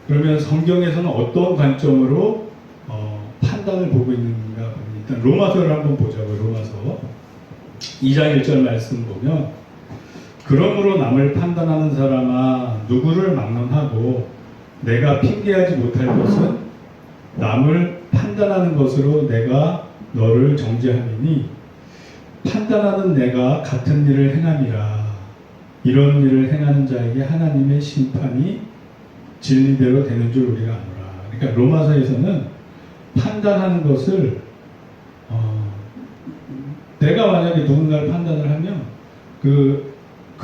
그러면 성경에서는 어떤 관점으로 판단을 보고 있는가 보면 일단 로마서를 한번 보자고요. 로마서 2장 1절 말씀 보면 그러므로 남을 판단하는 사람아 누구를 막론하고 내가 핑계하지 못할 것은 남을 판단하는 것으로 내가 너를 정죄함이니 판단하는 내가 같은 일을 행함이라. 이런 일을 행하는 자에게 하나님의 심판이 진리대로 되는 줄 우리가 아노라. 그러니까 로마서에서는 판단하는 것을 내가 만약에 누군가를 판단을 하면 그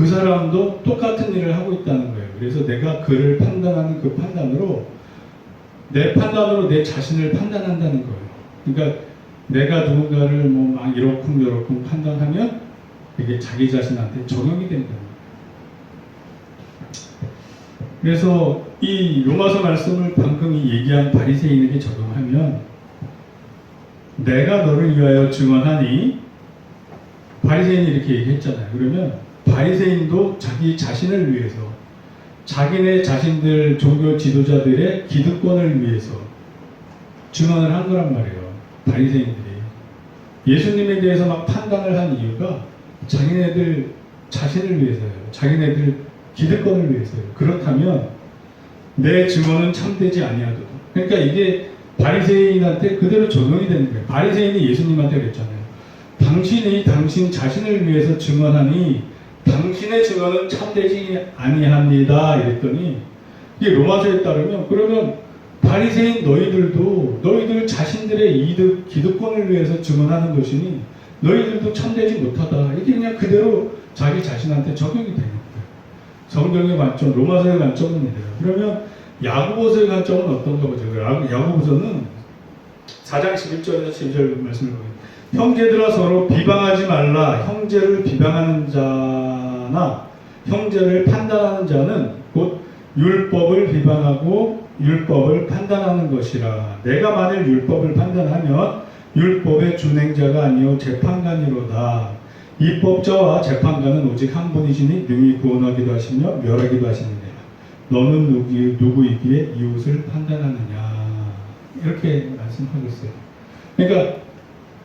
사람도 똑같은 일을 하고 있다는 거예요. 그래서 내가 그를 판단하는 그 판단으로 내 판단으로 내 자신을 판단한다는 거예요. 그러니까 내가 누군가를 뭐 막 이러쿵저러쿵 판단하면 그게 자기 자신한테 적용이 된다는 거예요. 그래서 이 로마서 말씀을 방금 얘기한 바리새인에게 적용하면 내가 너를 위하여 증언하니 바리새인이 이렇게 얘기했잖아요. 그러면 바리새인도 자기 자신을 위해서 자기네 자신들 종교 지도자들의 기득권을 위해서 증언을 한 거란 말이에요. 바리새인들이 예수님에 대해서 막 판단을 한 이유가 자기네들 자신을 위해서예요. 자기네들 기득권을 위해서예요. 그렇다면 내 증언은 참되지 아니하도다. 그러니까 이게 바리새인한테 그대로 적용이 되는 거예요. 바리새인이 예수님한테 그랬잖아요. 당신이 당신 자신을 위해서 증언하니 당신의 증언은 참되지 아니합니다. 이랬더니 이게 로마서에 따르면 그러면 바리새인 너희들도 너희들 자신들의 이득 기득권을 위해서 증언하는 것이니 너희들도 참되지 못하다. 이게 그냥 그대로 자기 자신한테 적용이 되는 거예요. 성경의 관점, 로마서의 관점은 이래요. 그러면 야고보서의 관점은 어떤가 보죠. 야고보서는 4장 11절에서 12절 말씀을 보면 형제들아 서로 비방하지 말라. 형제를 비방하는 자나 형제를 판단하는 자는 곧 율법을 비방하고 율법을 판단하는 것이라. 내가 만일 율법을 판단하면 율법의 준행자가 아니요 재판관이로다. 입법자와 재판관은 오직 한 분이시니 능히 구원하기도 하시며 멸하기도 하시느니라. 너는 누구이기에 이웃을 판단하느냐. 이렇게 말씀하고 있어요. 그러니까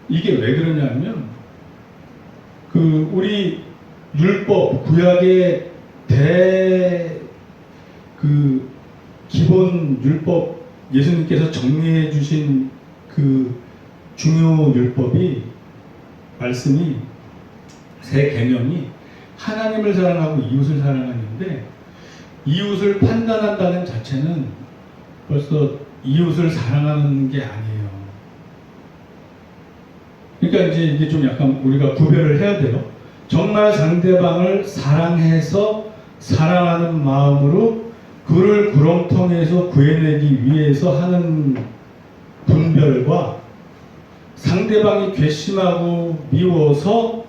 이게 왜 그러냐면 우리 율법 구약의 기본 율법 예수님께서 정리해 주신 그 중요 율법이 말씀이 세 개념이 하나님을 사랑하고 이웃을 사랑하는데 이웃을 판단한다는 자체는 벌써 이웃을 사랑하는 게 아니에요. 그러니까 이제 이게 좀 약간 우리가 구별을 해야 돼요. 정말 상대방을 사랑해서 사랑하는 마음으로 그를 구렁텅이에서 구해내기 위해서 하는 분별과 상대방이 괘씸하고 미워서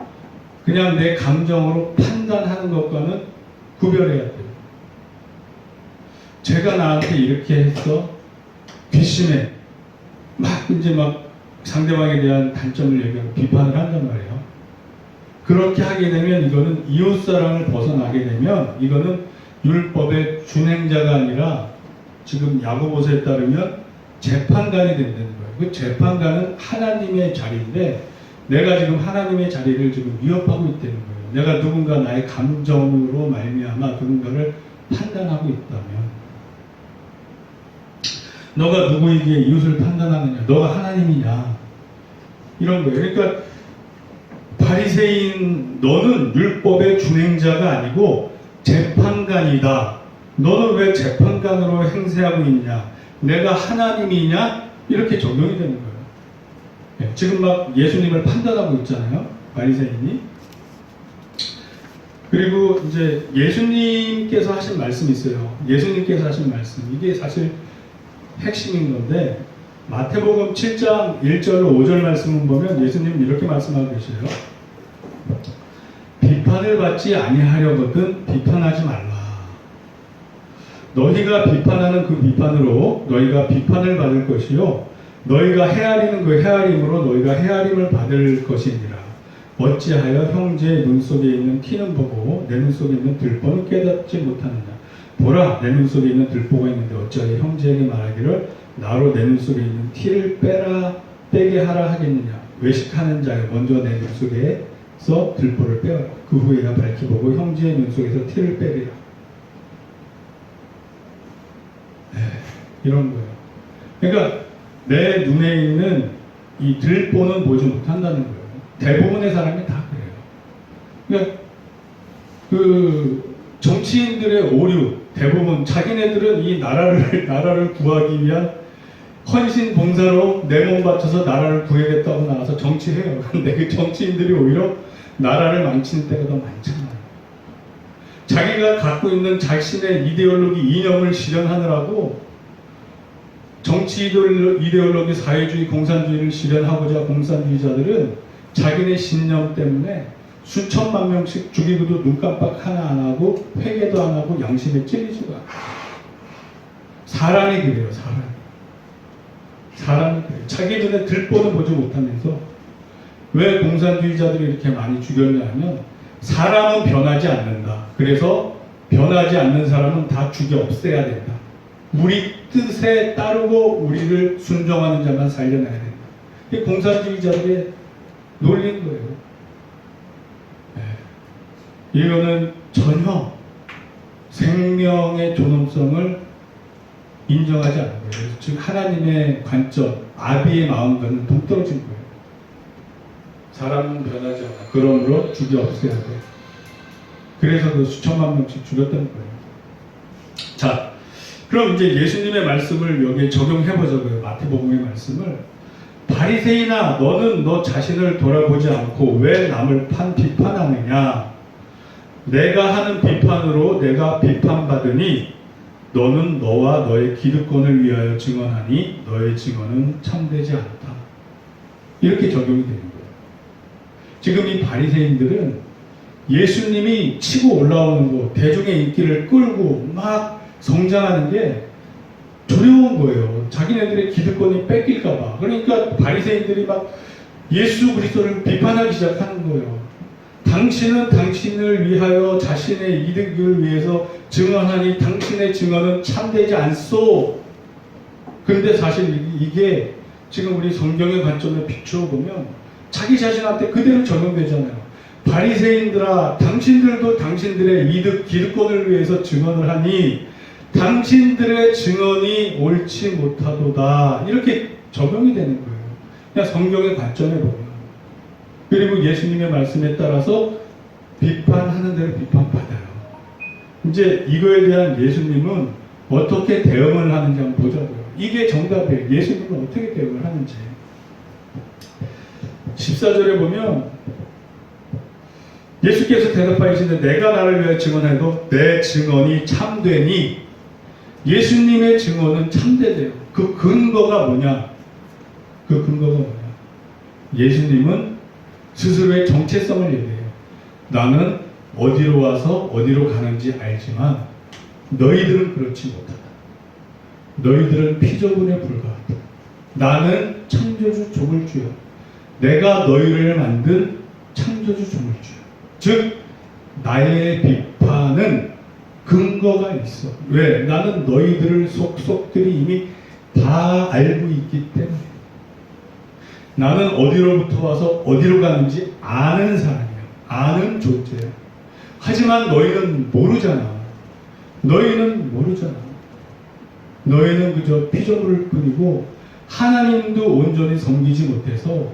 그냥 내 감정으로 판단하는 것과는 구별해야 돼요. 쟤가 나한테 이렇게 했어. 괘씸해. 막 상대방에 대한 단점을 얘기하고 비판을 한단 말이에요. 그렇게 하게 되면 이거는 이웃사랑을 벗어나게 되면 이거는 율법의 준행자가 아니라 지금 야고보서에 따르면 재판관이 된다는 거예요. 그 재판관은 하나님의 자리인데 내가 지금 하나님의 자리를 지금 위협하고 있다는 거예요. 내가 누군가 나의 감정으로 말미암아 누군가를 판단하고 있다면 너가 누구에게 이웃을 판단하느냐? 너가 하나님이냐? 이런 거예요. 그러니까 바리새인 너는 율법의 준행자가 아니고 재판관이다. 너는 왜 재판관으로 행세하고 있냐? 내가 하나님이냐? 이렇게 적용이 되는 거예요. 지금 막 예수님을 판단하고 있잖아요. 바리새인이. 그리고 이제 예수님께서 하신 말씀이 있어요. 예수님께서 하신 말씀. 이게 사실 핵심인 건데 마태복음 7장 1절로 5절 말씀을 보면 예수님은 이렇게 말씀하고 계세요. 비판을 받지 아니하려거든 비판하지 말라. 너희가 비판하는 그 비판으로 너희가 비판을 받을 것이요 너희가 헤아리는 그 헤아림으로 너희가 헤아림을 받을 것이니라. 어찌하여 형제의 눈 속에 있는 티는 보고 내 눈 속에 있는 들보는 깨닫지 못하느냐. 보라, 내 눈 속에 있는 들보가 있는데 어찌하여 형제에게 말하기를 나로 내 눈 속에 있는 티를 빼게 하라 하겠느냐. 외식하는 자여 먼저 내 눈 속에서 들보를 빼어라. 그 후에야 밝히 보고 형제의 눈 속에서 티를 빼리라. 이런 거예요. 그러니까 내 눈에 있는 이 들보는 보지 못한다는 거예요. 대부분의 사람이 다 그래요. 그러니까 그 정치인들의 오류, 대부분 자기네들은 이 나라를 구하기 위한 헌신 봉사로 내 몸 바쳐서 나라를 구해야겠다고 나와서 정치해요. 근데 그 정치인들이 오히려 나라를 망치는 때가 더 많잖아요. 자기가 갖고 있는 자신의 이데올로기, 이념을 실현하느라고 정치 이데올로기, 사회주의, 공산주의를 실현하고자 공산주의자들은 자기네 신념 때문에 수천만 명씩 죽이고도 눈 깜빡 하나 안 하고 회개도 안 하고 양심에 찔리지가 않아요. 사람이 그래요. 사람이 그래요. 자기 눈에 들보는 보지 못하면서 왜 공산주의자들이 이렇게 많이 죽였냐 하면 사람은 변하지 않는다. 그래서 변하지 않는 사람은 다 죽여 없애야 된다. 우리 뜻에 따르고 우리를 순종하는 자만 살려놔야 된다. 이게 공산주의자들의 논리인 거예요. 이거는 전혀 생명의 존엄성을 인정하지 않는 거예요. 즉 하나님의 관점, 아비의 마음과는 동떨어진 거예요. 사람은 변하지 않아. 그러므로 죽여 없애야 돼. 그래서 그 수천만 명씩 죽였다는 거예요. 자, 그럼 이제 예수님의 말씀을 여기에 적용해보자고요. 마태복음의 말씀을. 바리새인아, 너는 너 자신을 돌아보지 않고 왜 남을 비판하느냐? 내가 하는 비판으로 내가 비판받으니 너는 너와 너의 기득권을 위하여 증언하니 너의 증언은 참되지 않다. 이렇게 적용이 되는 거예요. 지금 이 바리새인들은 예수님이 치고 올라오는 거, 대중의 인기를 끌고 막 성장하는 게 두려운 거예요. 자기네들의 기득권이 뺏길까 봐. 그러니까 바리새인들이 막 예수 그리스도를 비판하기 시작하는 거예요. 당신은 당신을 위하여 자신의 이득을 위해서 증언하니 당신의 증언은 참되지 않소. 그런데 사실 이게 지금 우리 성경의 관점에 비추어 보면 자기 자신한테 그대로 적용되잖아요. 바리새인들아, 당신들도 당신들의 이득, 기득권을 위해서 증언을 하니 당신들의 증언이 옳지 못하도다. 이렇게 적용이 되는 거예요. 그냥 성경의 관점에 보면. 그리고 예수님의 말씀에 따라서 비판하는 대로 비판받아요. 이제 이거에 대한 예수님은 어떻게 대응을 하는지 한번 보자고요. 이게 정답이에요. 예수님은 어떻게 대응을 하는지. 14절에 보면 예수께서 대답하시되 내가 나를 위하여 증언해도 내 증언이 참되니. 예수님의 증언은 참되대요. 그 근거가 뭐냐? 그 근거가 뭐냐? 예수님은 스스로의 정체성을 얘기해요. 나는 어디로 와서 어디로 가는지 알지만 너희들은 그렇지 못하다. 너희들은 피조물에 불과하다. 나는 창조주 조물주여. 내가 너희를 만든 창조주 조물주여. 즉 나의 비판은 근거가 있어. 왜? 나는 너희들을 속속들이 이미 다 알고 있기 때문에. 나는 어디로부터 와서 어디로 가는지 아는 사람이야. 아는 존재야. 하지만 너희는 모르잖아. 너희는 그저 피조물을 뿐이고 하나님도 온전히 섬기지 못해서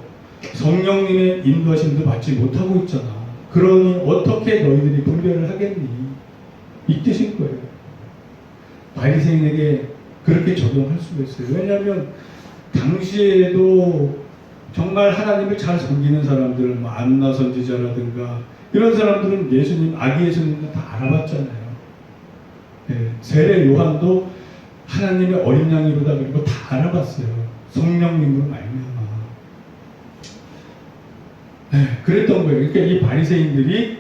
성령님의 인도하심도 받지 못하고 있잖아. 그러니 어떻게 너희들이 분별을 하겠니? 이 뜻인 거예요. 바리새인에게 그렇게 적용할 수가 있어요. 왜냐하면 당시에도 정말 하나님을 잘 섬기는 사람들, 뭐 안나 선지자라든가 이런 사람들은 예수님, 아기 예수님도 다 알아봤잖아요. 네, 세례 요한도 하나님의 어린 양이로다 그리고 다 알아봤어요. 성령님으로 말미암아. 네, 그랬던 거예요. 그러니까 이 바리새인들이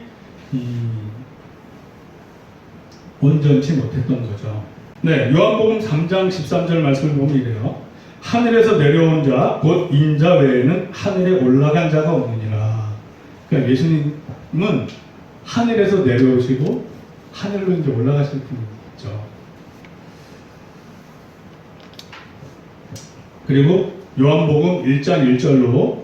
온전치 못했던 거죠. 네, 요한복음 3장 13절 말씀을 보면 이래요. 하늘에서 내려온 자, 곧 인자 외에는 하늘에 올라간 자가 없느니라. 그러니까 예수님은 하늘에서 내려오시고 하늘로 이제 올라가실 분이에요. 있죠. 그리고 요한복음 1장 1절로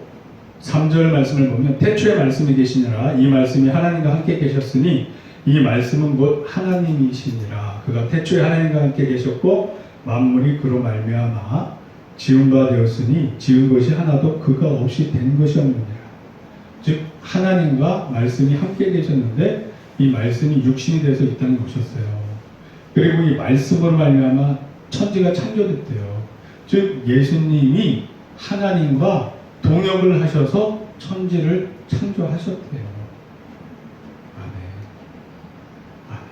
3절 말씀을 보면 태초에 말씀이 계시니라 이 말씀이 하나님과 함께 계셨으니 이 말씀은 곧 하나님이시니라. 그가 태초에 하나님과 함께 계셨고 만물이 그로 말미암아 지은 바 되었으니 지은 것이 하나도 그가 없이 된 것이 없느니라. 즉 하나님과 말씀이 함께 계셨는데 이 말씀이 육신이 돼서 이 땅에 오셨어요. 그리고 이 말씀으로 말미암아 천지가 창조됐대요. 즉 예수님이 하나님과 동역을 하셔서 천지를 창조하셨대요. 아멘. 아멘.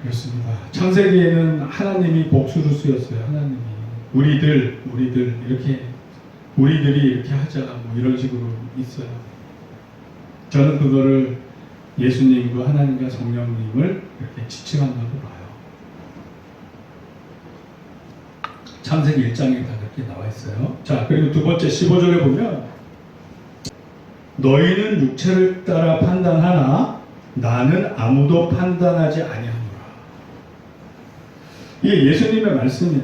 그렇습니다. 창세기에는 하나님이 복수를 쓰였어요. 하나님이 우리들이 이렇게 하자 뭐 이런 식으로 있어요. 저는 그거를 예수님과 하나님과 성령님을 이렇게 지칭한다고 봐요. 창세기 1장에 다 그렇게 나와 있어요. 자, 그리고 두 번째 15절에 보면 너희는 육체를 따라 판단하나 나는 아무도 판단하지 아니하노라. 이게 예수님의 말씀이에요.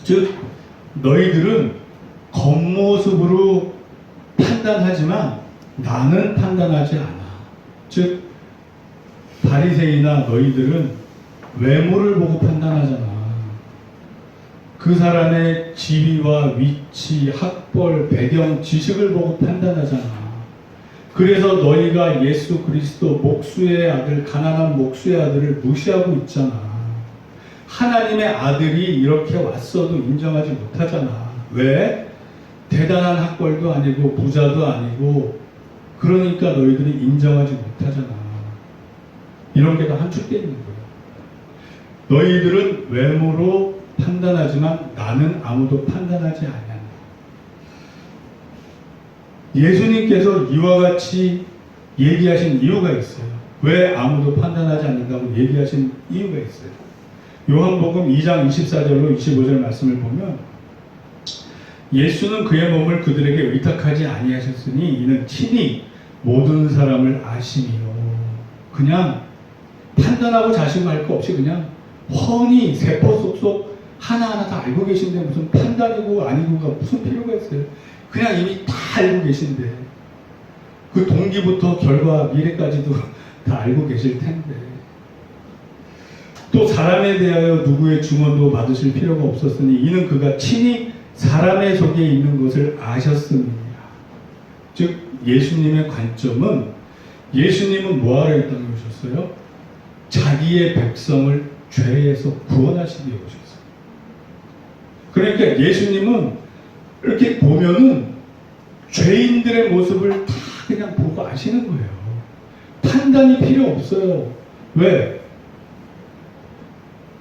즉 너희들은 겉모습으로 판단하지만 나는 판단하지 않아. 즉 바리새인이나 너희들은 외모를 보고 판단하잖아. 그 사람의 지위와 위치, 학벌, 배경, 지식을 보고 판단하잖아. 그래서 너희가 예수 그리스도 목수의 아들, 가난한 목수의 아들을 무시하고 있잖아. 하나님의 아들이 이렇게 왔어도 인정하지 못하잖아. 왜? 대단한 학벌도 아니고 부자도 아니고 그러니까 너희들이 인정하지 못하잖아. 이런 게 다 함축되어 있는 거야. 너희들은 외모로 판단하지만 나는 아무도 판단하지 않는다. 예수님께서 이와 같이 얘기하신 이유가 있어요. 왜 아무도 판단하지 않는다고 얘기하신 이유가 있어요. 요한복음 2장 24절로 25절 말씀을 보면 예수는 그의 몸을 그들에게 의탁하지 아니하셨으니 이는 친히 모든 사람을 아심이요. 그냥 판단하고 자신할 거 없이 그냥 훤히 세포 속속 하나하나 다 알고 계신데 무슨 판단이고 아니고가 무슨 필요가 있어요. 그냥 이미 다 알고 계신데 그 동기부터 결과 미래까지도 다 알고 계실 텐데 또 사람에 대하여 누구의 증언도 받으실 필요가 없었으니 이는 그가 친히 사람의 속에 있는 것을 아셨습니다. 즉 예수님의 관점은 예수님은 뭐하러 이 땅에 오셨어요? 자기의 백성을 죄에서 구원하시기 위해 오셨어요. 그러니까 예수님은 이렇게 보면은 죄인들의 모습을 다 그냥 보고 아시는 거예요. 판단이 필요 없어요. 왜?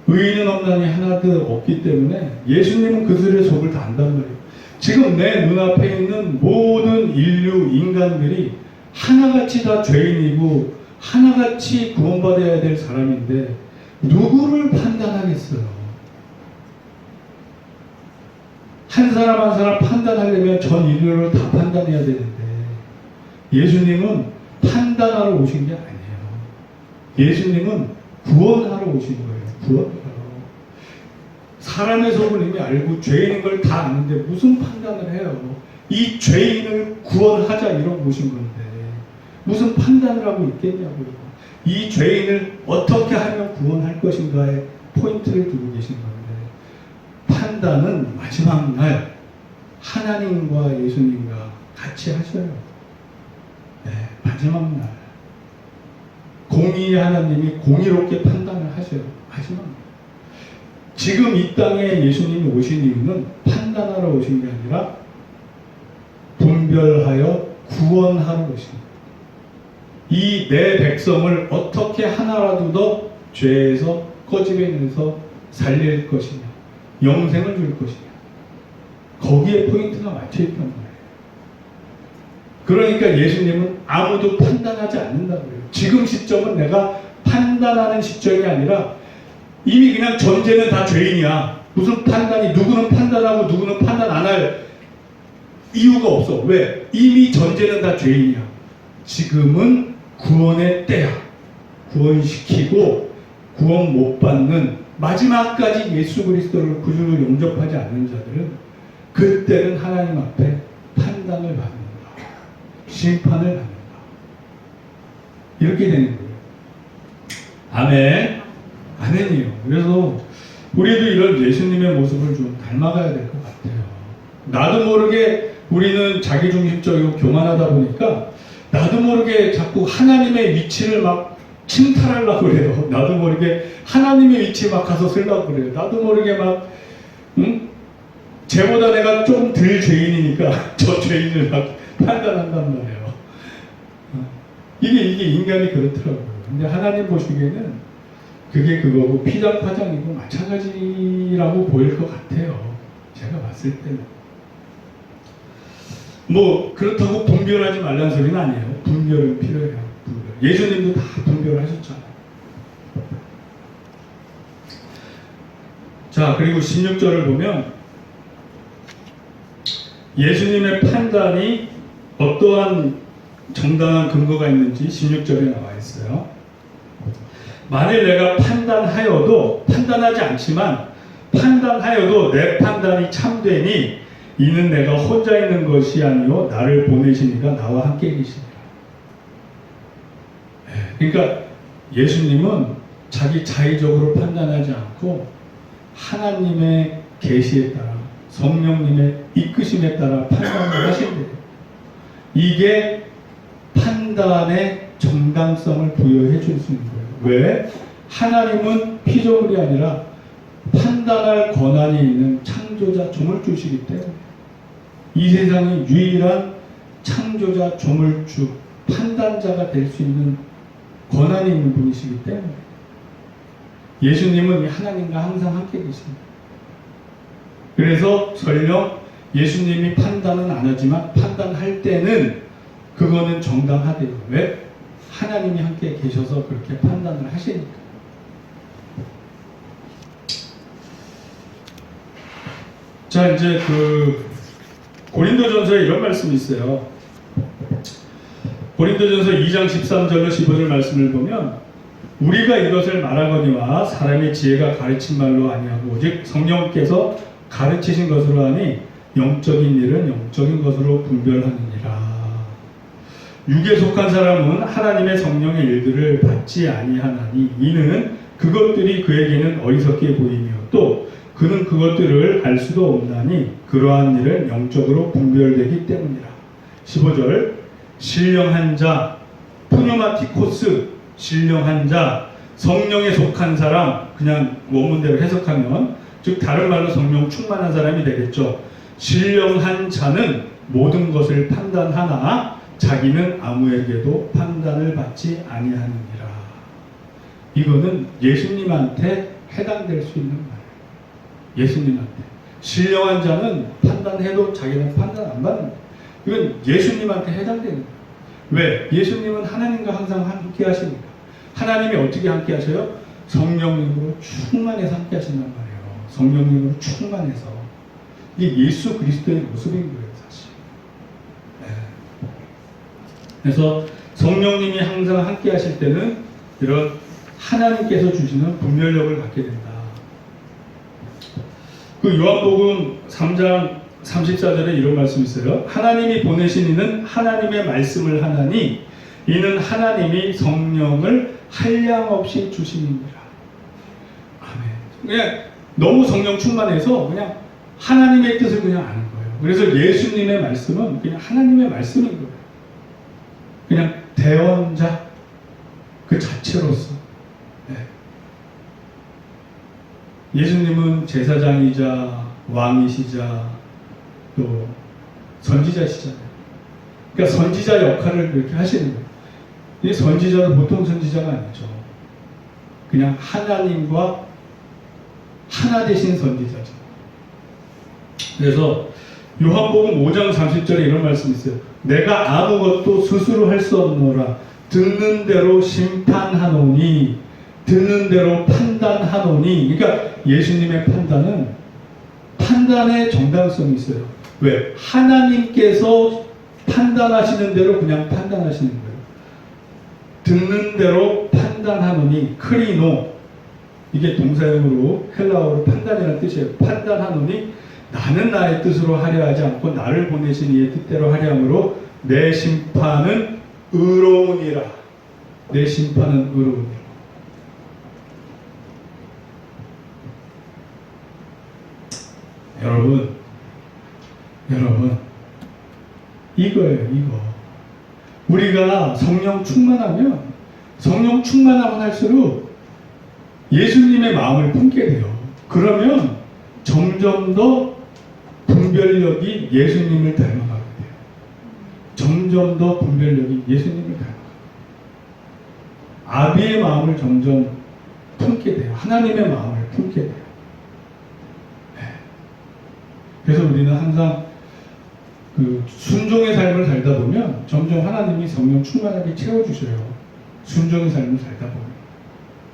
의인은 없나니 하나도 없기 때문에 예수님은 그들의 속을 다 안단 말이에요. 지금 내 눈앞에 있는 모든 인류 인간들이 하나같이 다 죄인이고 하나같이 구원받아야 될 사람인데 누구를 판단하겠어요? 한 사람 한 사람 판단하려면 전 인류를 다 판단해야 되는데 예수님은 판단하러 오신 게 아니에요. 예수님은 구원하러 오신 거예요. 구원하러. 사람의 속을 이미 알고 죄인인 걸 다 아는데 무슨 판단을 해요? 이 죄인을 구원하자 이런 오신 건데 무슨 판단을 하고 있겠냐고요. 이 죄인을 어떻게 하면 구원할 것인가에 포인트를 두고 계신 건데 판단은 마지막 날 하나님과 예수님과 같이 하셔요. 네, 마지막 날 공의의 하나님이 공의롭게 판단을 하셔요. 마지막 날. 지금 이 땅에 예수님이 오신 이유는 판단하러 오신 게 아니라 분별하여 구원하러 오신 거예요. 이 내 백성을 어떻게 하나라도 더 죄에서 꺼집어내서 살릴 것이냐, 영생을 줄 것이냐, 거기에 포인트가 맞춰있단 말이에요. 그러니까 예수님은 아무도 판단하지 않는다고요. 지금 시점은 내가 판단하는 시점이 아니라 이미 그냥 전제는 다 죄인이야. 무슨 판단이, 누구는 판단하고 누구는 판단 안 할 이유가 없어. 왜? 이미 전제는 다 죄인이야. 지금은 구원의 때야. 구원시키고 구원 못 받는 마지막까지 예수 그리스도를 구주로 영접하지 않는 자들은 그때는 하나님 앞에 판단을 받는다. 심판을 받는다. 이렇게 되는 거예요. 아멘. 아멘이요. 그래서 우리도 이런 예수님의 모습을 좀 닮아가야 될 것 같아요. 나도 모르게 우리는 자기중심적이고 교만하다 보니까 나도 모르게 자꾸 하나님의 위치를 막 침탈하려고 그래요. 나도 모르게 하나님의 위치에 막 가서 쓰려고 그래요. 나도 모르게 막 쟤보다 내가 좀 덜 죄인이니까 저 죄인을 막 판단한단 말이에요. 이게 인간이 그렇더라고요. 근데 하나님 보시기에는 그게 그거고 피장파장이고 마찬가지라고 보일 것 같아요. 제가 봤을 때는. 뭐 그렇다고 분별하지 말라는 소리는 아니에요. 분별은 필요해요. 분별. 예수님도 다 분별하셨잖아요. 자, 그리고 16절을 보면 예수님의 판단이 어떠한 정당한 근거가 있는지 16절에 나와 있어요. 만일 내가 판단하지 않지만 판단하여도 내 판단이 참되니 이는 내가 혼자 있는 것이 아니요 나를 보내시니가 나와 함께 계시니라. 그러니까 예수님은 자기 자의적으로 판단하지 않고 하나님의 계시에 따라 성령님의 이끄심에 따라 판단을 하신대요. 이게 판단의 정당성을 부여해 줄 수 있는 거예요. 왜? 하나님은 피조물이 아니라 판단할 권한이 있는 창조자 조물주시기 때문에 이 세상의 유일한 창조자 조물주 판단자가 될 수 있는 권한이 있는 분이시기 때문에 예수님은 하나님과 항상 함께 계십니다. 그래서 설령 예수님이 판단은 안 하지만 판단할 때는 그거는 정당하대요. 왜? 하나님이 함께 계셔서 그렇게 판단을 하시니까. 자, 이제 고린도전서에 이런 말씀이 있어요. 고린도전서 2장 13절로 15절 말씀을 보면 우리가 이것을 말하거니와 사람의 지혜가 가르친 말로 아니하고 오직 성령께서 가르치신 것으로 하니 영적인 일은 영적인 것으로 분별하느니라. 육에 속한 사람은 하나님의 성령의 일들을 받지 아니하나니 이는 그것들이 그에게는 어리석게 보이며 또 그는 그것들을 알 수도 없나니 그러한 일은 영적으로 분별되기 때문이라. 15절 신령한 자 푸뉴마티코스 신령한 자 성령에 속한 사람 그냥 원문대로 해석하면 즉 다른 말로 성령 충만한 사람이 되겠죠. 신령한 자는 모든 것을 판단하나 자기는 아무에게도 판단을 받지 아니하느니라. 이거는 예수님한테 해당될 수 있는 말이에요. 예수님한테. 신령한 자는 판단해도 자기는 판단 안 받는 거예요. 이건 예수님한테 해당되는 거예요. 왜? 예수님은 하나님과 항상 함께 하시니까. 하나님이 어떻게 함께 하셔요? 성령님으로 충만해서 함께 하신단 말이에요. 성령님으로 충만해서. 이게 예수 그리스도의 모습인 거예요, 사실. 네. 그래서 성령님이 항상 함께 하실 때는 이런 하나님께서 주시는 분별력을 갖게 된다. 그 요한복음 3장 34절에 이런 말씀이 있어요. 하나님이 보내신 이는 하나님의 말씀을 하나니 이는 하나님이 성령을 한량없이 주심이니라. 아멘. 그냥 너무 성령 충만해서 그냥 하나님의 뜻을 그냥 아는 거예요. 그래서 예수님의 말씀은 그냥 하나님의 말씀인 거예요. 그냥 대언자 그 자체로서. 네. 예수님은 제사장이자 왕이시자 또 선지자시잖아요. 그러니까 선지자 역할을 그렇게 하시는 거예요. 이 선지자도 보통 선지자가 아니죠. 그냥 하나님과 하나 되신 선지자죠. 그래서 요한복음 5장 30절에 이런 말씀이 있어요. 내가 아무것도 스스로 할 수 없노라. 듣는 대로 심판하노니 듣는 대로 판단하노니. 그러니까 예수님의 판단은 판단의 정당성이 있어요. 왜? 하나님께서 판단하시는 대로 그냥 판단하시는 거예요. 듣는 대로 판단하노니 크리노, 이게 동사형으로 헬라어로 판단이라는 뜻이에요. 판단하노니 나는 나의 뜻으로 하려 하지 않고 나를 보내신 이의 뜻대로 하려 함으로 내 심판은 의로우니라. 내 심판은 의로우니라. 여러분 이거예요. 이거 우리가 성령 충만하면 할수록 예수님의 마음을 품게 돼요. 그러면 점점 더 분별력이 예수님을 닮아가게 돼요. 점점 더 분별력이 예수님을 닮아가게 돼요. 아비의 마음을 점점 품게 돼요. 하나님의 마음을 품게 돼요. 네. 그래서 우리는 항상 그 순종의 삶을 살다 보면 점점 하나님이 성령 충만하게 채워주셔요. 순종의 삶을 살다 보면.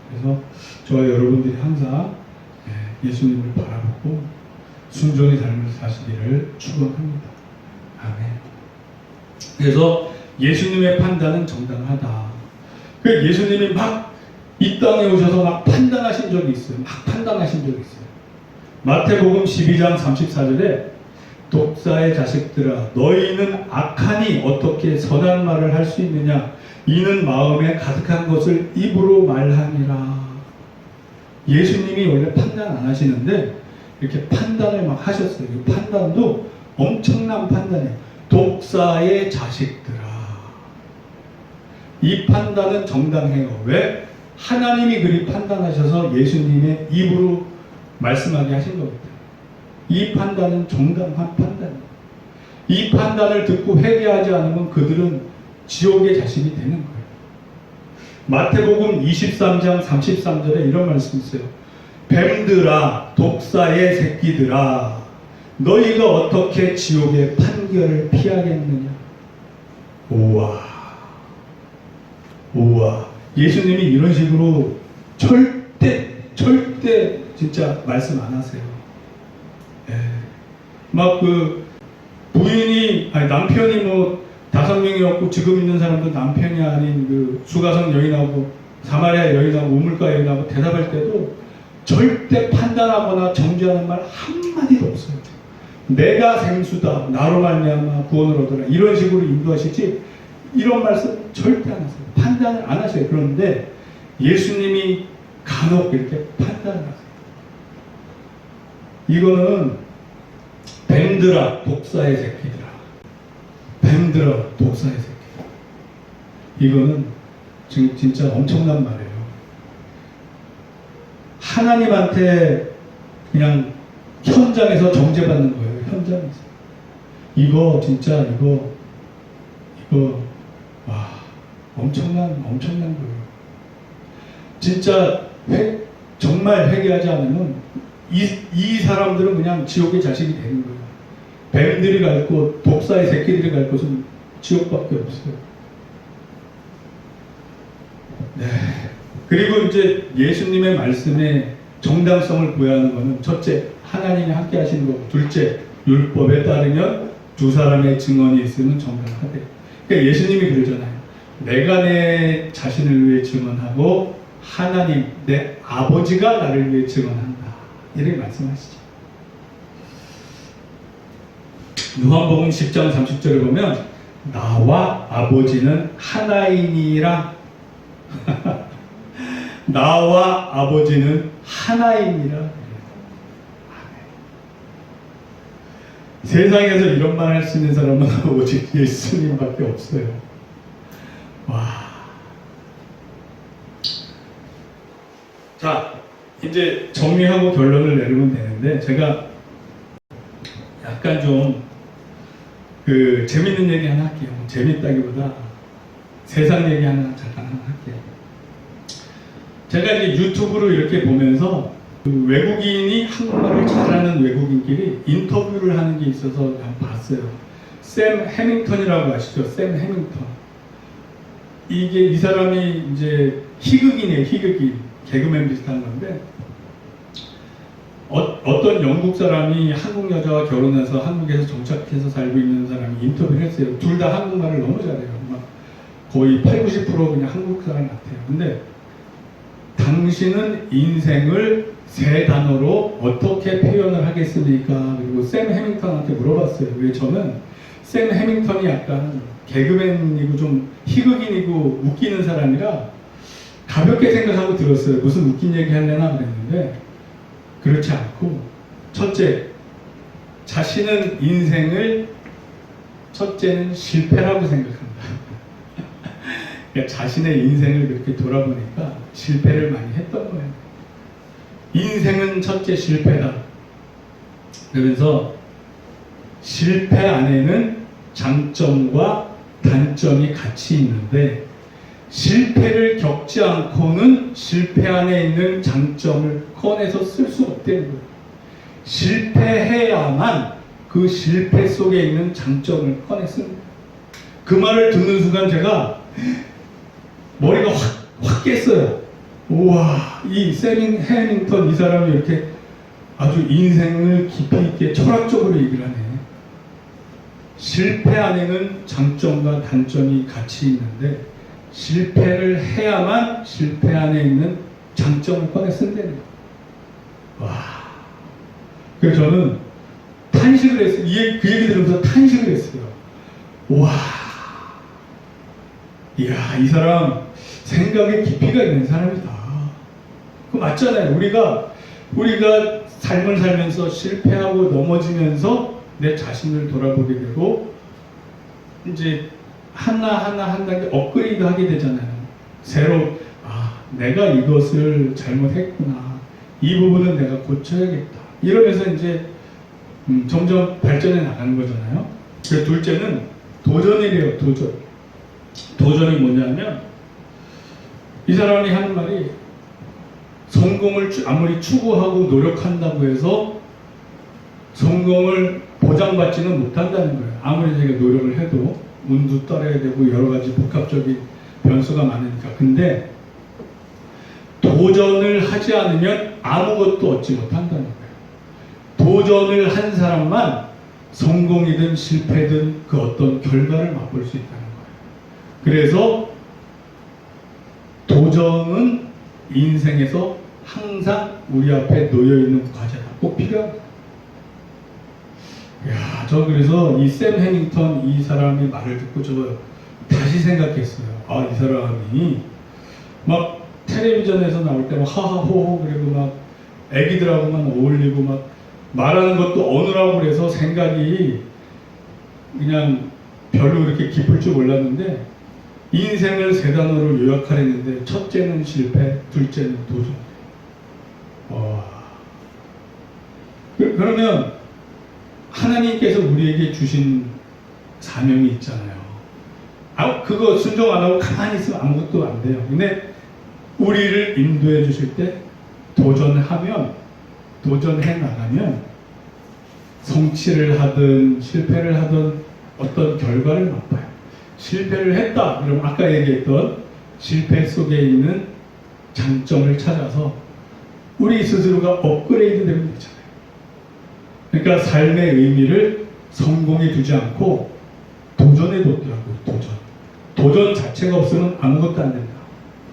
그래서 저와 여러분들이 항상 예수님을 바라보고 순종의 삶을 사시기를 축원합니다. 아멘. 그래서 예수님의 판단은 정당하다. 그 예수님이 막 이 땅에 오셔서 막 판단하신 적이 있어요. 마태복음 12장 34절에 독사의 자식들아 너희는 악하니 어떻게 선한 말을 할 수 있느냐 이는 마음에 가득한 것을 입으로 말하니라. 예수님이 원래 판단 안 하시는데 이렇게 판단을 막 하셨어요. 이 판단도 엄청난 판단이에요. 독사의 자식들아. 이 판단은 정당해요. 왜? 하나님이 그리 판단하셔서 예수님의 입으로 말씀하게 하신 거거든요. 이 판단은 정당한 판단이에요. 이 판단을 듣고 회개하지 않으면 그들은 지옥의 자식이 되는 거예요. 마태복음 23장 33절에 이런 말씀이 있어요. 뱀들아 독사의 새끼들아 너희가 어떻게 지옥의 판결을 피하겠느냐. 오와 예수님이 이런 식으로 절대 진짜 말씀 안 하세요. 막 그 부인이 남편이 뭐 5명이었고 지금 있는 사람도 남편이 아닌 그 수가성 여인하고 사마리아 여인하고 우물가 여인하고 대답할 때도 절대 판단하거나 정죄하는 말 한마디도 없어요. 내가 생수다 나로 말미암아 구원을 얻어라 이런 식으로 인도하시지 이런 말씀 절대 안 하세요. 판단을 안 하셔요. 그런데 예수님이 간혹 이렇게 판단을 하세요. 이거는 뱀들아 독사의 새끼들아 이거는 지금 진짜 엄청난 말이에요. 하나님한테 그냥 현장에서 정죄받는 거예요. 현장에서 이거 진짜 이거 와 엄청난 거예요. 진짜 정말 회개하지 않으면 이 사람들은 그냥 지옥의 자식이 되는 거예요. 뱀들이 갈 곳, 독사의 새끼들이 갈 곳은 지옥밖에 없어요. 네. 그리고 이제 예수님의 말씀에 정당성을 부여하는 것은 첫째, 하나님이 함께 하시는 것. 둘째, 율법에 따르면 두 사람의 증언이 있으면 정당하대. 그러니까 예수님이 그러잖아요. 내가 내 자신을 위해 증언하고 하나님, 내 아버지가 나를 위해 증언한다. 이렇게 말씀하시죠. 요한복음 10장 30절에 보면 나와 아버지는 하나이니라. 나와 아버지는 하나이니라. 세상에서 이런 말 할 수 있는 사람은 오직 예수님밖에 없어요. 와. 자, 이제 정리하고 결론을 내리면 되는데 제가 약간 좀 재밌는 얘기 하나 할게요. 재밌다기보다 세상 얘기 잠깐 할게요. 제가 이제 유튜브로 이렇게 보면서 그 외국인이 한국말을 잘하는 외국인끼리 인터뷰를 하는 게 있어서 한번 봤어요. 샘 해밍턴이라고 아시죠? 샘 해밍턴. 이 사람이 이제 희극인이에요. 희극인. 개그맨 비슷한 건데 어떤 영국 사람이 한국 여자와 결혼해서 한국에서 정착해서 살고 있는 사람이 인터뷰를 했어요. 둘 다 한국말을 너무 잘해요. 막 거의 80, 90% 그냥 한국 사람 같아요. 근데 당신은 인생을 세 단어로 어떻게 표현을 하겠습니까? 그리고 샘 해밍턴한테 물어봤어요. 왜 저는 샘 해밍턴이 약간 개그맨이고 좀 희극인이고 웃기는 사람이라 가볍게 생각하고 들었어요. 무슨 웃긴 얘기 하려나 그랬는데 그렇지 않고 첫째, 자신은 인생을 첫째는 실패라고 생각합니다. 그러니까 자신의 인생을 그렇게 돌아보니까 실패를 많이 했던 거예요. 인생은 첫째 실패다. 그러면서 실패 안에는 장점과 단점이 같이 있는데 실패를 겪지 않고는 실패 안에 있는 장점을 꺼내서 쓸 수 없다는 거예요. 실패해야만 그 실패 속에 있는 장점을 꺼냈습니다. 그 말을 듣는 순간 제가 머리가 확 깼어요. 우와, 이 샘 해밍턴 이 사람이 이렇게 아주 인생을 깊이 있게 철학적으로 얘기를 하네. 실패 안에는 장점과 단점이 같이 있는데 실패를 해야만 실패 안에 있는 장점을 꺼내 쓴다는 거예요. 와. 그래서 저는 탄식을 했어요. 그 얘기 들으면서 탄식을 했어요. 와. 이야, 이 사람 생각에 깊이가 있는 사람이다. 그 맞잖아요. 우리가 삶을 살면서 실패하고 넘어지면서 내 자신을 돌아보게 되고 이제 하나 한 단계 업그레이드 하게 되잖아요. 새로 내가 이것을 잘못했구나. 이 부분은 내가 고쳐야겠다. 이러면서 이제 점점 발전해 나가는 거잖아요. 그래서 둘째는 도전이래요. 도전이 뭐냐면 이 사람이 하는 말이 성공을 아무리 추구하고 노력한다고 해서 성공을 보장받지는 못한다는 거예요. 아무리 자기가 노력을 해도 운도 따라야 되고 여러 가지 복합적인 변수가 많으니까. 근데 도전을 하지 않으면 아무것도 얻지 못한다는 거예요. 도전을 한 사람만 성공이든 실패든 그 어떤 결과를 맛볼 수 있다는 거예요. 그래서 도전은 인생에서 항상 우리 앞에 놓여있는 과제다. 꼭 필요합니다. 야, 저 그래서 이 샘 해밍턴 이 사람이 말을 듣고 저 다시 생각했어요. 이 사람이 막 텔레비전에서 나올 때 막 하하호호 그리고 막 애기들하고만 어울리고 막 말하는 것도 어느라고 그래서 생각이 그냥 별로 그렇게 깊을 줄 몰랐는데 인생을 세 단어로 요약하려는데 첫째는 실패, 둘째는 도전. 그러면 하나님께서 우리에게 주신 사명이 있잖아요. 그거 순종 안 하고 가만히 있으면 아무것도 안 돼요. 근데 우리를 인도해 주실 때 도전해 나가면 성취를 하든 실패를 하든 어떤 결과를 맛봐요. 실패를 했다. 그럼 아까 얘기했던 실패 속에 있는 장점을 찾아서 우리 스스로가 업그레이드 되면 되잖아요. 그러니까 삶의 의미를 성공에 두지 않고 도전에 뒀더라고요. 도전 자체가 없으면 아무것도 안 된다.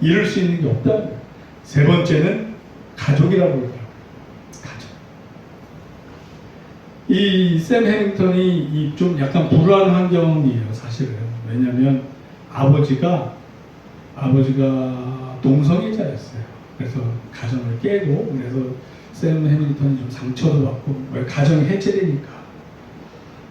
이룰 수 있는 게 없다는 거예요. 세 번째는 가족이라고 그러더라고요. 가족. 이 샘 해밍턴이 좀 약간 불우한 환경이에요. 사실은. 왜냐하면 아버지가 동성애자였어요. 그래서 가정을 깨고 그래서 샘 해밍턴이 좀 상처도 받고 가정이 해체되니까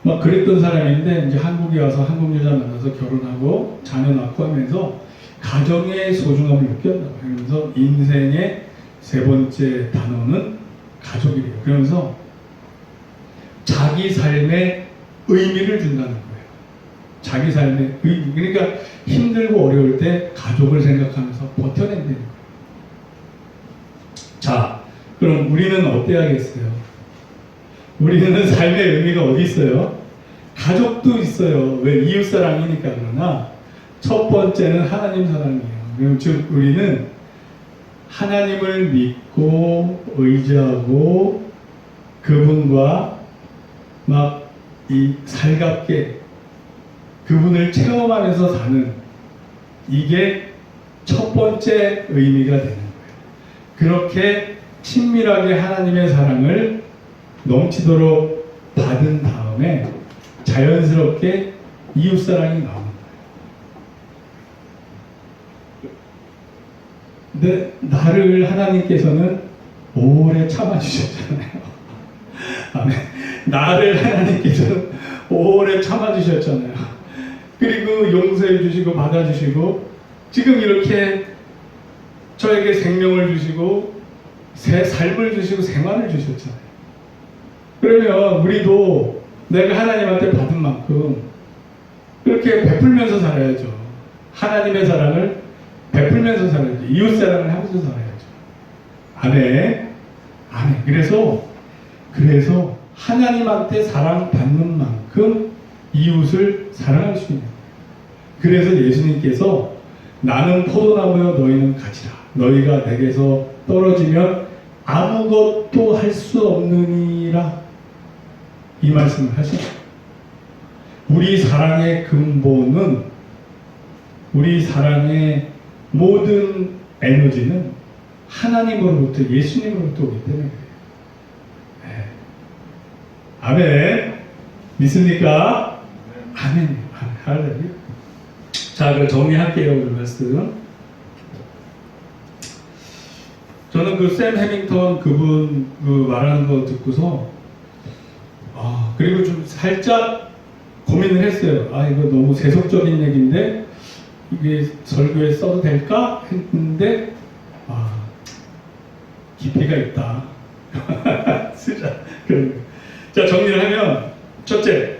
막 그랬던 사람인데 이제 한국에 와서 한국 여자 만나서 결혼하고 자녀 낳고 하면서 가정의 소중함을 느꼈나 봐요. 그러면서 인생의 세 번째 단어는 가족이래요. 그러면서 자기 삶에 의미를 준다는 거예요. 자기 삶의 의미. 그러니까 힘들고 어려울 때 가족을 생각하면서 버텨낸다는 거예요. 자, 그럼 우리는 어때야겠어요? 우리는 삶의 의미가 어디 있어요? 가족도 있어요. 왜? 이웃사랑이니까. 그러나 첫 번째는 하나님 사랑이에요. 즉 우리는 하나님을 믿고 의지하고 그분과 막 이 살갑게 그분을 체험하면서 사는 이게 첫 번째 의미가 되는 거예요. 그렇게 친밀하게 하나님의 사랑을 넘치도록 받은 다음에 자연스럽게 이웃사랑이 나오는 거예요. 근데 나를 하나님께서는 오래 참아주셨잖아요. 아멘. 나를 하나님께서는 오래 참아주셨잖아요. 그리고 용서해 주시고 받아주시고 지금 이렇게 저에게 생명을 주시고 삶을 주시고 생활을 주셨잖아요. 그러면 우리도 내가 하나님한테 받은 만큼 그렇게 베풀면서 살아야죠. 하나님의 사랑을 베풀면서 살아야죠. 이웃 사랑을 하면서 살아야죠. 아멘. 아멘. 그래서 하나님한테 사랑받는 만큼 이웃을 사랑할 수 있는 거예요. 그래서 예수님께서 나는 포도나무여 너희는 가지라. 너희가 내게서 떨어지면 아무것도 할 수 없느니라. 이 말씀을 하시죠. 우리 사랑의 근본은, 우리 사랑의 모든 에너지는 하나님으로부터, 예수님으로부터 오기 때문에 그래요. 네. 아멘. 믿습니까? 아멘. 할렐루야. 자, 그럼 정리할게요. 오늘 말씀. 저는 그 샘 해밍턴 그분 말하는 거 듣고서 그리고 좀 살짝 고민을 했어요. 이거 너무 세속적인 얘기인데 이게 설교에 써도 될까 했는데 깊이가 있다. 쓰자. 자, 정리를 하면 첫째,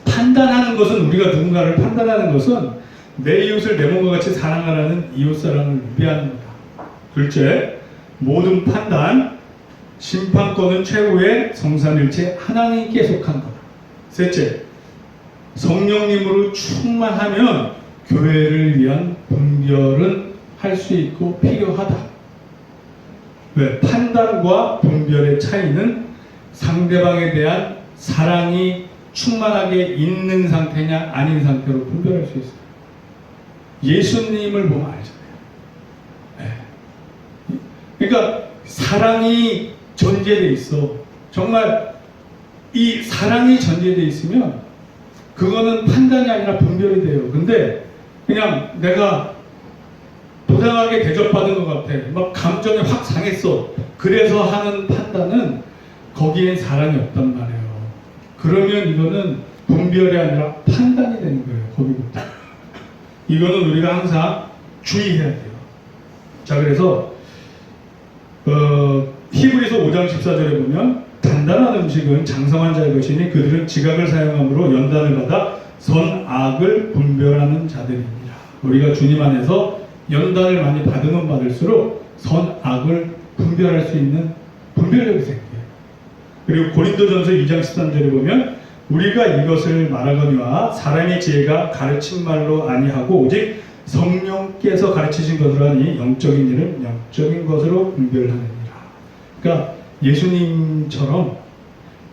판단하는 것은, 우리가 누군가를 판단하는 것은 내 이웃을 내 몸과 같이 사랑하라는 이웃사랑을 위배하는 거다. 둘째, 모든 판단, 심판권은 최고의 성삼일체 하나님께 속한 거다. 셋째, 성령님으로 충만하면 교회를 위한 분별은 할 수 있고 필요하다. 왜? 판단과 분별의 차이는 상대방에 대한 사랑이 충만하게 있는 상태냐 아닌 상태로 분별할 수 있어요. 예수님을 보면 알잖아요. 네. 그러니까 사랑이 전제되어 있어. 정말 이 사랑이 전제되어 있으면 그거는 판단이 아니라 분별이 돼요. 근데 그냥 내가 부당하게 대접받은 것 같아. 막 감정이 확 상했어. 그래서 하는 판단은 거기엔 사랑이 없단 말이에요. 그러면 이거는 분별이 아니라 판단이 되는 거예요. 거기부터. 이거는 우리가 항상 주의해야 돼요. 자, 그래서 히브리서 5장 14절에 보면 단단한 음식은 장성한 자의 것이니 그들은 지각을 사용함으로 연단을 받아 선악을 분별하는 자들입니다. 우리가 주님 안에서 연단을 많이 받으면 받을수록 선악을 분별할 수 있는 분별력이 생겨요. 그리고 고린도전서 2장 13절에 보면 우리가 이것을 말하거니와 사람의 지혜가 가르친 말로 아니하고 오직 성령께서 가르치신 것으로 하니 영적인 일은 영적인 것으로 분별하느니라. 그러니까 예수님처럼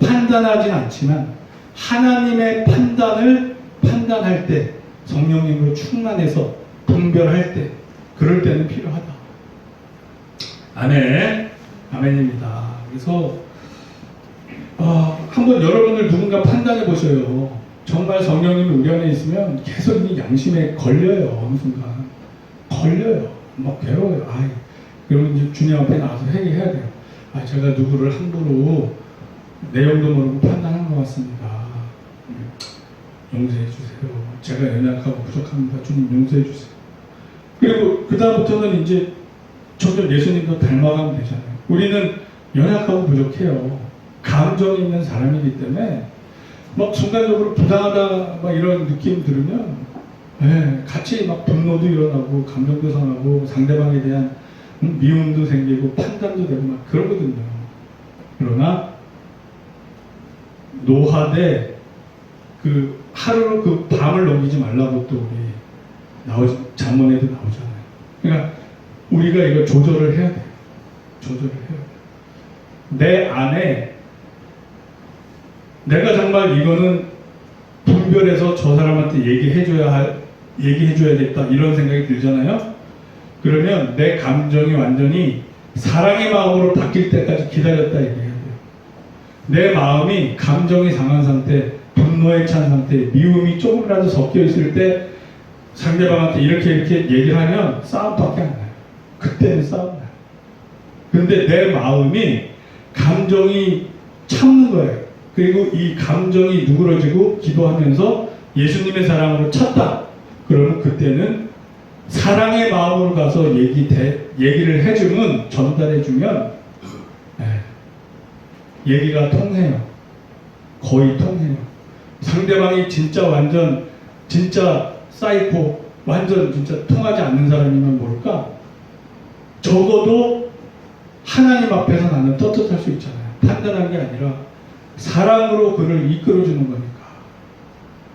판단하진 않지만 하나님의 판단을 판단할 때 성령님으로 충만해서 분별할 때 그럴 때는 필요하다. 아멘. 아멘입니다. 그래서 한번 여러분들 누군가 판단해 보셔요. 정말 성령님이 우리 안에 있으면 계속 이 양심에 걸려요. 어느 순간 걸려요. 막 괴로워요. 그러면 이제 주님 앞에 나와서 회개해야 돼요. 제가 누구를 함부로 내용도 모르고 판단한 것 같습니다. 용서해 주세요. 제가 연약하고 부족합니다. 주님 용서해 주세요. 그리고 그 다음부터는 이제 점점 예수님도 닮아가면 되잖아요. 우리는 연약하고 부족해요. 감정이 있는 사람이기 때문에 막 순간적으로 부당하다 막 이런 느낌 들으면 같이 막 분노도 일어나고 감정도 상하고 상대방에 대한 미움도 생기고 판단도 되고 막 그러거든요. 그러나 노하되 그 하루 그 밤을 넘기지 말라고 또 우리 잠언에도 나오잖아요. 그러니까 우리가 이걸 조절을 해야 돼요. 조절을 해야 돼요. 내 안에 내가 정말 이거는 분별해서 저 사람한테 얘기해줘야 할 얘기해줘야겠다 이런 생각이 들잖아요. 그러면 내 감정이 완전히 사랑의 마음으로 바뀔 때까지 기다렸다 얘기해야 돼요. 내 마음이 감정이 상한 상태, 분노에 찬 상태, 미움이 조금이라도 섞여 있을 때 상대방한테 이렇게 얘기를 하면 싸움밖에 안 나요. 그때는 싸움 나요. 근데 내 마음이 감정이 참는 거예요. 그리고 이 감정이 누그러지고 기도하면서 예수님의 사랑으로 찼다. 그러면 그때는 사랑의 마음으로 가서 얘기를 해주면, 전달해주면 얘기가 통해요. 거의 통해요. 상대방이 진짜 사이코, 완전 진짜 통하지 않는 사람이면 모를까? 적어도 하나님 앞에서 나는 떳떳할 수 있잖아요. 판단한 게 아니라 사랑으로 그를 이끌어주는 거니까.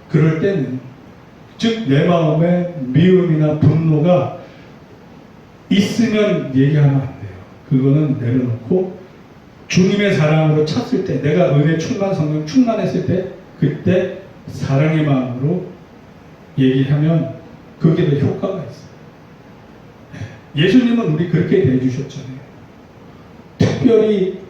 그럴 때는 즉 내 마음에 미움이나 분노가 있으면 얘기하면 안 돼요. 그거는 내려놓고 주님의 사랑으로 찼을 때, 내가 은혜 충만, 성령 충만했을 때, 그때 사랑의 마음으로 얘기하면 그게 더 효과가 있어요. 예수님은 우리 그렇게 대해주셨잖아요. 특별히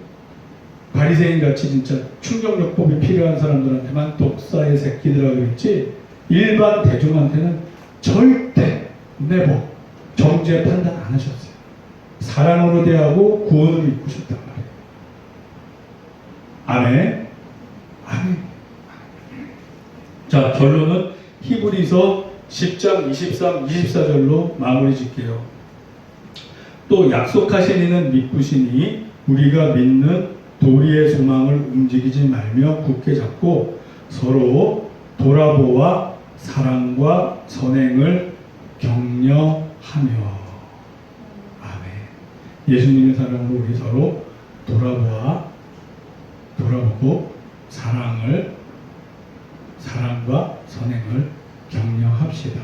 바리새인 같이 진짜 충격요법이 필요한 사람들한테만 독사의 새끼들이라고 그랬지, 일반 대중한테는 절대 내버 정죄 판단 안 하셨어요. 사랑으로 대하고 구원을 이끄셨단 말이에요. 아멘. 아멘. 자, 결론은 히브리서 10장 23, 24절로 마무리 짓게요. 또 약속하신 이는 믿으시니 우리가 믿는 도리의 소망을 움직이지 말며 굳게 잡고 서로 돌아보아 사랑과 선행을 격려하며. 아멘. 예수님의 사랑으로 우리 서로 돌아보고 사랑과 선행을 격려합시다.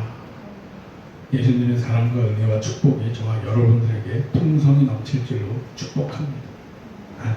예수님의 사랑과 은혜와 축복이 저와 여러분들에게 풍성히 넘칠 줄로 축복합니다. 아멘.